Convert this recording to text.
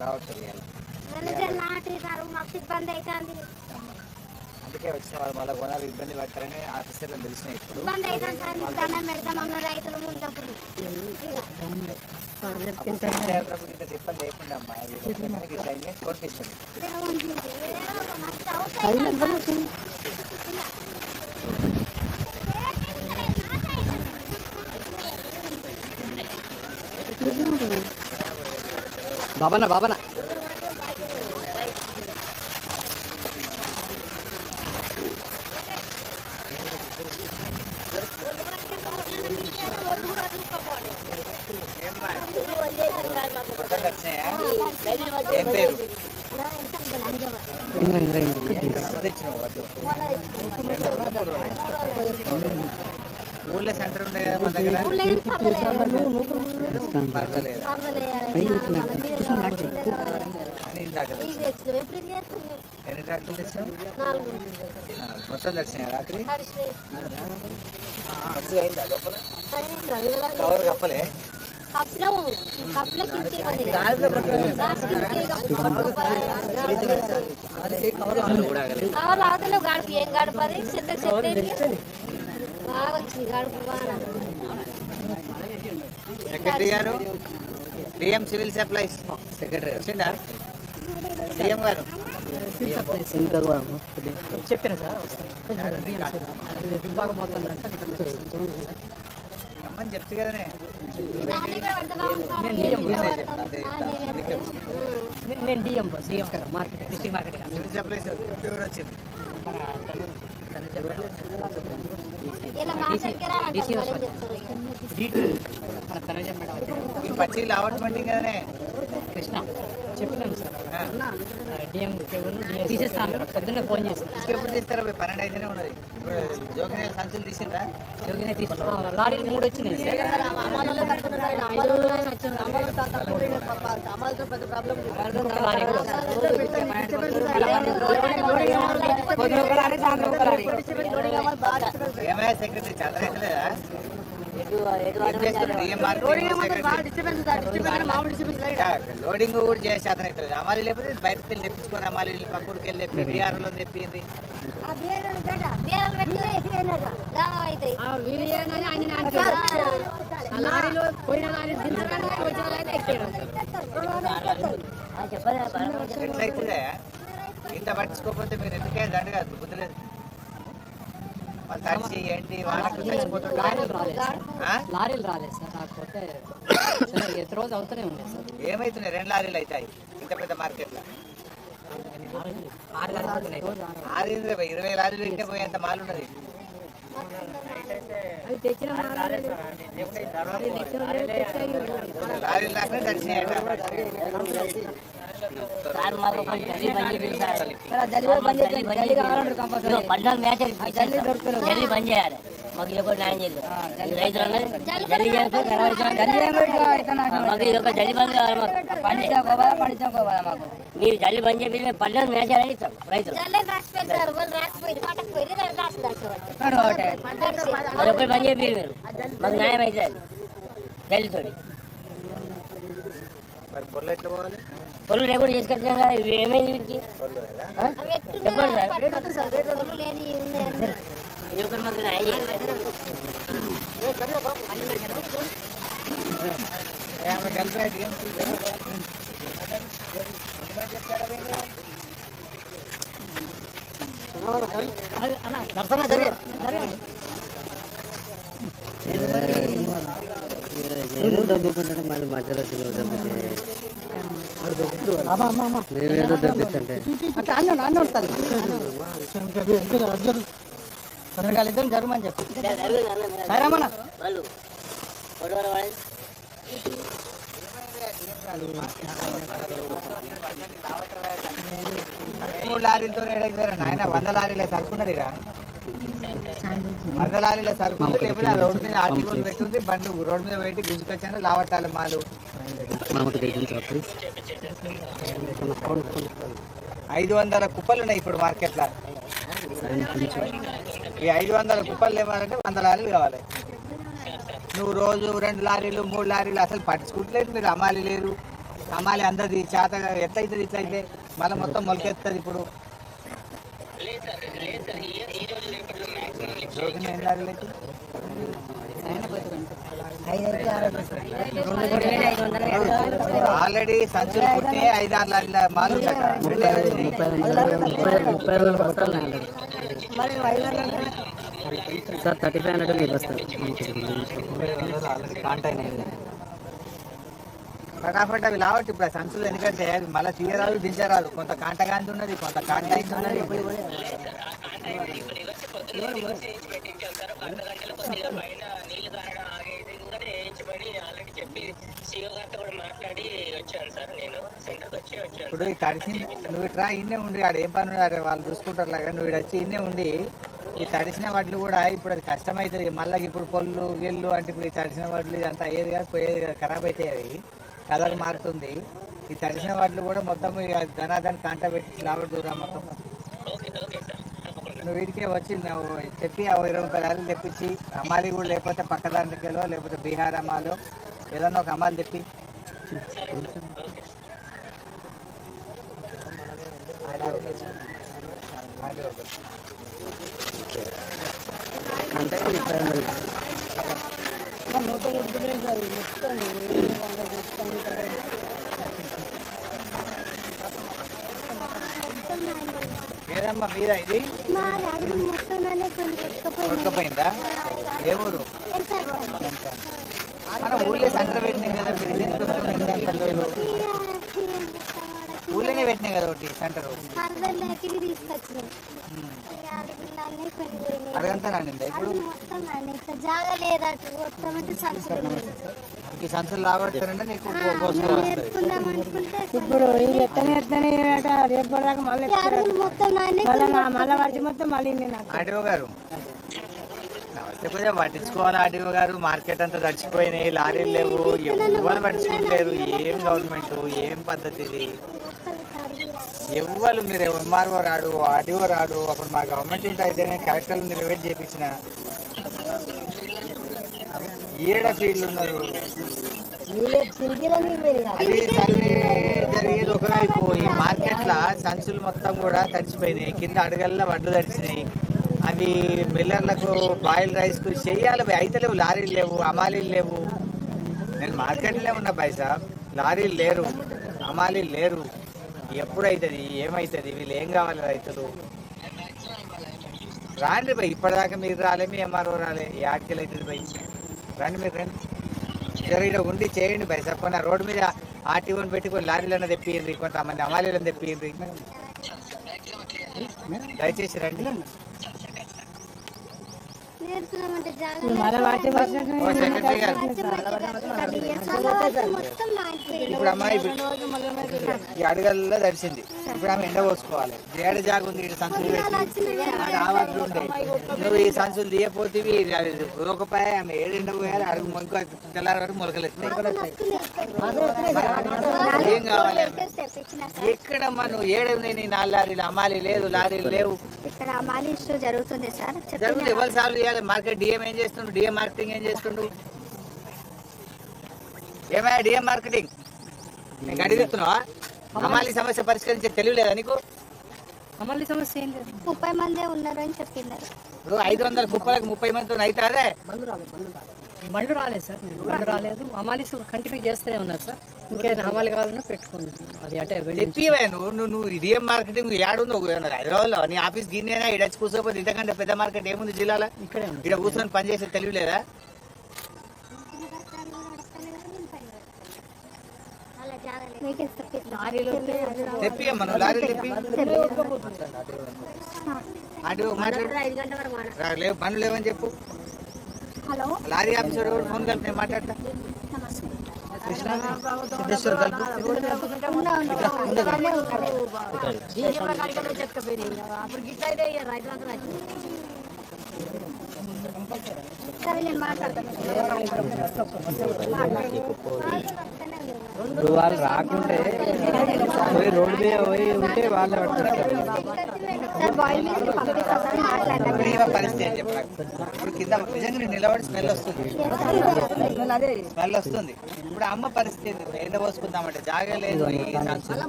రావట్లేదు అందుకే వచ్చిన వాళ్ళు మళ్ళీ కొనాలి ఇబ్బంది పడతారని ఆఫీసర్లను తెలిసినాయి. ఇప్పుడు ఇబ్బంది లేకుండా అమ్మా కొనిపిస్తుంది. బాబనా బాబనా ఏం పేరు ఊళ్ళో సెంటర్ ఉండే కదా మన దగ్గర ఎన్ని ట్రాక్టర్లు తెచ్చాం మొత్తం తెచ్చినాయి రాత్రి అయిందా లోపల కవర్ కప్పలే సెక్రటరీ గారు డిఎం సివిల్ సప్లైస్ సెక్రటరీ వచ్చిందా డిఎం గారు చెప్పాను సార్ అమ్మని చెప్తే కదనే నేను DM market district market civil supplies ఎవరు వచ్చింది ఈ పచ్చీలు అవార్డ్మెంట్ కదనే కృష్ణ చెప్పినాను సార్ డిఎం తీసేస్తాను పొద్దున్నే ఫోన్ చేస్తాను. ఎప్పుడు తీస్తారా 12 అయితేనే ఉన్నది. జోగినే సంచులు తీసిందా జోగినే తీసుకున్నాను. లారీలు 3 వచ్చినాయి సార్. ఏమైనా సెక్రటరీ చదవలేదా లోడింగ్ కూడా చేసే అతను అవుతుంది. అమ్మాలి లేకపోతే బయటకు వెళ్ళి తెప్పించుకొని అమ్మాలి పక్కూరికి వెళ్ళి తెప్పి బీఆర్లో తెప్పింది. ఎట్లయితుందా ఇంత పట్టించుకోకపోతే మీరు ఎందుకే దండ కాదు బుద్ధి లేదు. తడిచి ఏంటి వాళ్ళకి లారీలు రాలేదు సార్. కాకపోతే రోజు అవుతూనే ఉంది సార్. ఏమైతున్నాయి 2 లారీలు అవుతాయి ఇంత పెద్ద మార్కెట్లో. 20 లారీలు ఇంటే పోయేంత మాల్ ఉన్నది. లారీలు దాకా తడిచినాయట. పడ్డాలు మ్యాచ్ జల్లి బంద్ చేయాలి. మాకు ఇది ఒకటి న్యాయం చేయలేదు. రైతులు జల్లి మాకు ఇది ఒక జల్లి బంద్ కావాలి. మాకు మీరు జల్లి బంద్ చేసి మేము పడ్డాలు మ్యాచ్ చేయాలని ఇస్తాం రైతులు. అదొకటి బంద్ చేసి మీరు మాకు న్యాయం అవుతుంది జల్లితోటి. పొల్లు రేపు చేసుకొచ్చాం కదా. ఏమైంది వీటికి చెప్పండి సార్. ఇది ఒకటి మాకు న్యాయం చేయాలి. మళ్ళీ మధ్యలో మేమేదో దొబ్బిస్తుంటే ఇద్దరు జరగమని చెప్పి సరేమన్నా వాళ్ళు 3 లారీలతో ఆయన 100 లారీలే సరుకున్నది. 100 లారీలే సరుకు లేకపోతే ఆ రోడ్డు మీద ఆర్టీఓలు పెట్టుంది. బండి రోడ్డు మీద పెట్టి గుంజుకొచ్చాను లావట్టాలి మాలు. 500 కుప్పలు ఉన్నాయి ఇప్పుడు మార్కెట్లో. ఈ 500 కుప్పలు ఏమారంటే 100 లారీలు కావాలి. నువ్వు రోజు 2 లారీలు 3 లారీలు అసలు పట్టించుకుంటలేదు. మీరు అమ్మాలి లేరు. అమ్మాలి అందది చేత ఎట్లయితుంది ఇట్లయితే మళ్ళీ మొత్తం మొలకెత్తుంది ఇప్పుడు ఆల్రెడీ సంచులు పుట్టి 5-6 లారీల మాలు సార్ 3500 మీకు వస్తుంది ఫటాఫట్ అవి లావట్టి ఇప్పుడు సంచులు ఎందుకంటే అవి మళ్ళీ తీయరాదు దించరాదు కొంత కాంటగాంతి ఉన్నది కొంత కాంటాయించి ఉన్నది ఇప్పుడు తడిసింది నువ్వు ఇట్రా ఇన్నే ఉండి ఆడ ఏం పని ఉన్నాడు వాళ్ళు చూసుకుంటారు లాగా నువ్వు ఇక్కడ వచ్చి ఇన్నే ఉండి ఈ తడిసిన వాటిలు కూడా ఇప్పుడు అది కష్టమవుతుంది మళ్ళీ ఇప్పుడు పొల్లు గిల్లు అంటే ఇప్పుడు ఈ తడిసిన వాటిలు ఇదంతా అయ్యేది కాదు పోయేది కాదు ఖరాబ్ అవుతాయి అవి కలర్ మారుతుంది ఈ తడిసిన వాటిలు కూడా మొత్తం ధనాదాన్ని కాంట పెట్టి లాభ దూరం మొత్తం నువ్వు వీడికే వచ్చి నువ్వు చెప్పి 20 రూపాయలు తెప్పించి అమ్మాలి కూడా లేకపోతే పక్కదానికెలో లేకపోతే బీహార్ అమ్మాలో ఏదన్నా ఒక అమ్మాలి తెప్పి ఏదమ్మా మీరా ఇది కొట్టుకపోయిందా ఏ ఊరు మన ఊళ్ళో సెంటర్ పెట్టినాయి కదా ఊళ్ళోనే పెట్టినాయి కదా ఒకటి సెంటర్ అడగంతా నానిందా ఇప్పుడు ఈ సంచులు లాగొడతారంటే నీకు ఇప్పుడు ఇది ఎత్తనే రేపు దాకా మళ్ళీ వాటి మొత్తం మళ్ళీ ఆడియో గారు నమస్తే కొంచెం పట్టించుకోవాలి ఆడియో గారు మార్కెట్ అంతా తడిచిపోయినాయి లారీలు లేవు ఎవరు పట్టించుకోలేరు ఏం గవర్నమెంట్ ఏం పద్ధతి ఇది ఎవ్వరు మీరు ఎంఆర్ఓ రాడు ఆర్డీఓ రాడు అప్పుడు మా గవర్నమెంట్ ఉంటే అయితే నేను కలెక్టర్లు నిలబెట్టి చేపించిన ఏడ ఫీల్డ్ ఉన్నారు అది సర్వే జరిగేది ఒకవైపు ఈ మార్కెట్లో సంచులు మొత్తం కూడా తడిచిపోయినాయి కింద అడగల్లో వడ్లు తడిచినాయి అవి మిల్లర్లకు బాయిల్ రైస్కు చెయ్యాలి అయితే లేవు లారీలు లేవు అమాలీలు లేవు నేను మార్కెట్లో ఉన్నా పైసా లారీలు లేరు అమాలీలు లేరు ఎప్పుడైతుంది ఏమవుతుంది వీళ్ళు ఏం కావాలి రైతులు రాండి భయ్ ఇప్పటిదాకా మీరు రాలే మీ ఎంఆర్ఓ రాలే ఆర్టికల్ అవుతుంది భయ్ రండి మీరు రండి ఇక్కడ ఉండి చేయండి భయ్ చెప్పండి రోడ్డు మీద ఆర్టీఓని పెట్టి కొన్ని లారీలను తెప్పియండి కొంతమంది అమాలీలను తెప్పియండి దయచేసి రండి సెక్రటరీ గారు ఇప్పుడు అమ్మాయి ఈ అడగల్లో తడిసింది ఇప్పుడు ఆమె ఎండ పోసుకోవాలి ఏడ జాగ ఉంది ఇటు సంచులు పెట్టి ఆవాట్లు ఉండే నువ్వు ఈ సంచులు తీయపోతే రూపాయ ఆమె ఏడు ఎండ పోయాలి అడుగు మొక్క తెల్లారి వరకు మొలకలు ఏం కావాలి ఎక్కడమ్మా నువ్వు ఏడున్నాయి నీ 4 లారీలు అమ్మాలి లేదు లారీలు లేవు జరుగుతుంది సార్ జరుగుతుంది ఎవరు సాల్వ్ చేయాలి మార్కెట్ డిఎం ఏం చేస్తుండు డిఎం మార్కెటింగ్ ఏం చేస్తుండు ఏమయ్యా డిఎం మార్కెటింగ్ నేను అడిగిస్తున్నావా అమ్మాలి సమస్య పరిష్కరించే తెలియలేదా నీకు అమలు సమస్య ఏం లేదు 30 మందే ఉన్నారు అని చెప్తున్నారు ఇప్పుడు 500 కుప్పలకు 30 మందితో అయితే అదే బండ్లు రాలేదు సార్ బండ్లు రాలేదు అమాలి కంటిన్యూ చేస్తూనే ఉన్నారు సార్ ఇంకేదైనా అమలు కావాలన్నా పెట్టుకోండి అది అంటే చెప్పివే నువ్వు డిఎం మార్కెటింగ్ ఏడుందో హైదరాబాద్లో నీ ఆఫీస్ గిన్నెనా ఇక్కడ వచ్చి కూర్చోపోతే ఇంతకంటే పెద్ద మార్కెట్ ఏముంది జిల్లాలో ఇక్కడే ఉంది ఇక్కడ కూర్చొని పనిచేసే తెలియలేదా తెప్పి అమ్మ నువ్వు లారీలు తెప్పి అటు మాట్లాడు లేవు పనులు లేవని చెప్పు హలో లారీ ఆఫీసర్ ఫోన్ కలిపి నేను మాట్లాడతా కృష్ణ సిద్ధేశ్వర్ కలిపి వాళ్ళు రాకుంటే రోడ్డు మీద పోయి ఉంటే వాళ్ళే పట్టుకుంటారు సార్ బాయిల్ మిల్క్ పంపిస్తా సార్ మాట్లాడాలి. ఇప్పుడు ఈమె పరిస్థితి ఏం చెప్పు నాకు. ఇప్పుడు కింద నిజంగా నేను నిలబడి స్మెల్ వస్తుంది, స్మెల్ వస్తుంది. ఇప్పుడు అమ్మ పరిస్థితి ఏంది? ఎండ పోసుకుందామంటే జాగా లేదు, ఈ సంచులు